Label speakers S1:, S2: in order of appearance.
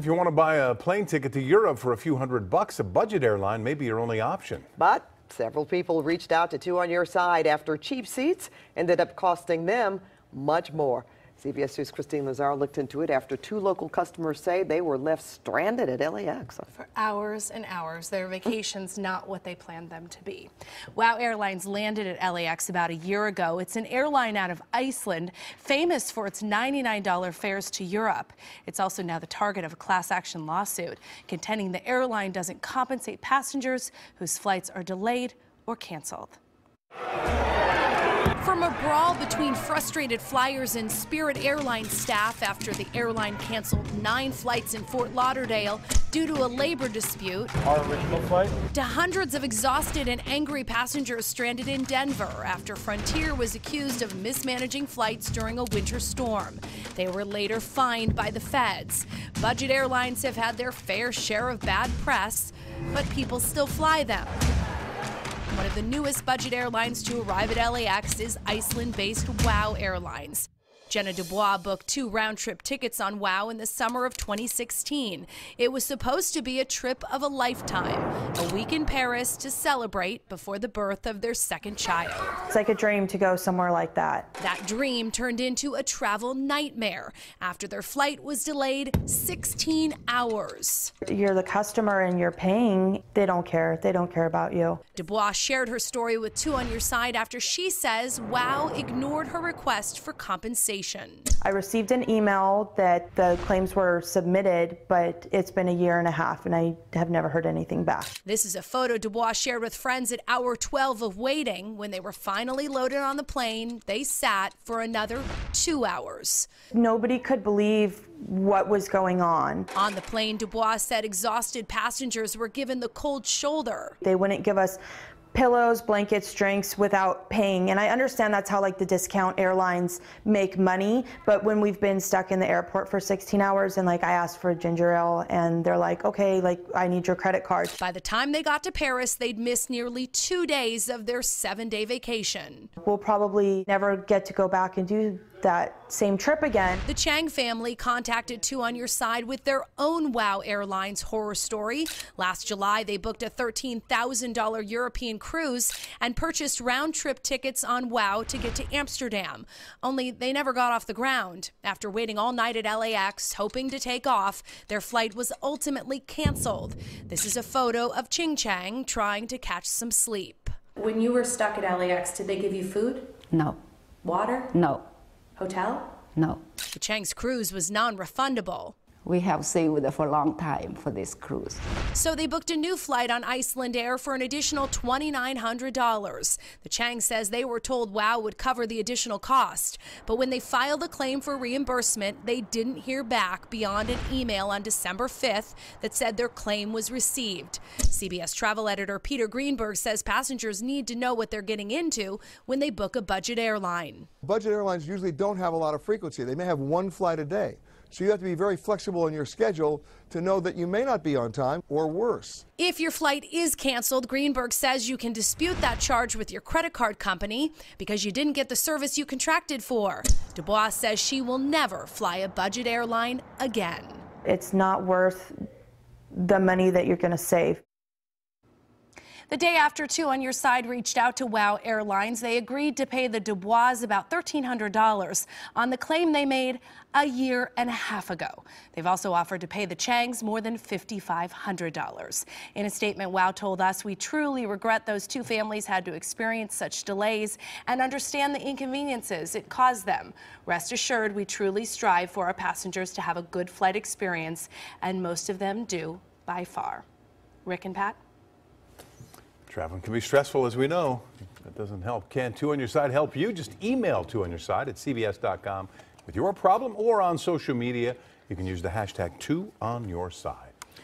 S1: If you want to buy a plane ticket to Europe for a few $100, a budget airline may be your only option.
S2: But several people reached out to Two on Your Side after cheap seats ended up costing them much more. CBS 2's Kristine Lazar looked into it after two local customers say they were left stranded at LAX.
S3: For hours and hours, their vacation's not what they planned them to be. WOW Airlines landed at LAX about a year ago. It's an airline out of Iceland, famous for its $99 fares to Europe. It's also now the target of a class action lawsuit, contending the airline doesn't compensate passengers whose flights are delayed or canceled. From a brawl between frustrated flyers and Spirit Airlines staff after the airline canceled 9 flights in Fort Lauderdale due to a labor dispute,
S4: our original flight,
S3: to hundreds of exhausted and angry passengers stranded in Denver after Frontier was accused of mismanaging flights during a winter storm. They were later fined by the feds. Budget airlines have had their fair share of bad press, but people still fly them. One of the newest budget airlines to arrive at LAX is Iceland-based WOW Airlines. Jenna Dubois booked 2 round-trip tickets on WOW in the summer of 2016. It was supposed to be a trip of a lifetime, a week in Paris to celebrate before the birth of their second child.
S5: It's like a dream to go somewhere like that.
S3: That dream turned into a travel nightmare after their flight was delayed 16 hours.
S5: You're the customer and you're paying. They don't care. They don't care about you.
S3: Dubois shared her story with Two on Your Side after she says WOW ignored her request for compensation.
S5: I received an email that the claims were submitted, but it's been a year and a half and I have never heard anything back.
S3: This is a photo Dubois shared with friends at hour 12 of waiting. When they were finally loaded on the plane, they sat for another 2 hours.
S5: Nobody could believe what was going on.
S3: On the plane, Dubois said exhausted passengers were given the cold shoulder.
S5: They wouldn't give us pillows, blankets, drinks without paying. And I understand that's how like the discount airlines make money. But when we've been stuck in the airport for 16 hours and like I asked for a ginger ale and they're like, okay, like I need your credit card.
S3: By the time they got to Paris, they'd missed nearly 2 days of their 7-day vacation.
S5: We'll probably never get to go back and do that same trip again.
S3: The Chang family contacted Two on Your Side with their own WOW Airlines horror story. Last July, they booked a $13,000 European cruise and purchased round-trip tickets on WOW to get to Amsterdam. Only they never got off the ground. After waiting all night at LAX, hoping to take off, their flight was ultimately canceled. This is a photo of Ching Chang trying to catch some sleep. When you were stuck at LAX, did they give you food?
S6: No.
S3: Water?
S6: No.
S3: Hotel?
S6: No.
S3: The Chang's cruise was non-refundable.
S6: We have saved for a long time for this cruise.
S3: So they booked a new flight on Iceland Air for an additional $2,900. The Chang says they were told WOW would cover the additional cost. But when they filed a claim for reimbursement, they didn't hear back beyond an email on December 5th that said their claim was received. CBS travel editor Peter Greenberg says passengers need to know what they're getting into when they book a budget airline.
S7: Budget airlines usually don't have a lot of frequency. They may have 1 flight a day. So you have to be very flexible in your schedule to know that you may not be on time or worse.
S3: If your flight is canceled, Greenberg says you can dispute that charge with your credit card company because you didn't get the service you contracted for. Dubois says she will never fly a budget airline again.
S5: It's not worth the money that you're going to save.
S3: The day after Two on Your Side reached out to WOW Airlines, they agreed to pay the Dubois about $1,300 on the claim they made a year and a half ago. They've also offered to pay the Changs more than $5,500. In a statement, WOW told us, "We truly regret those two families had to experience such delays and understand the inconveniences it caused them. Rest assured, we truly strive for our passengers to have a good flight experience, and most of them do by far." Rick and Pat?
S1: Traveling can be stressful, as we know. That doesn't help. Can Two on Your Side help you? Just email twoonyourside at cbs.com with your problem or on social media. You can use the hashtag #TwoOnYourSide.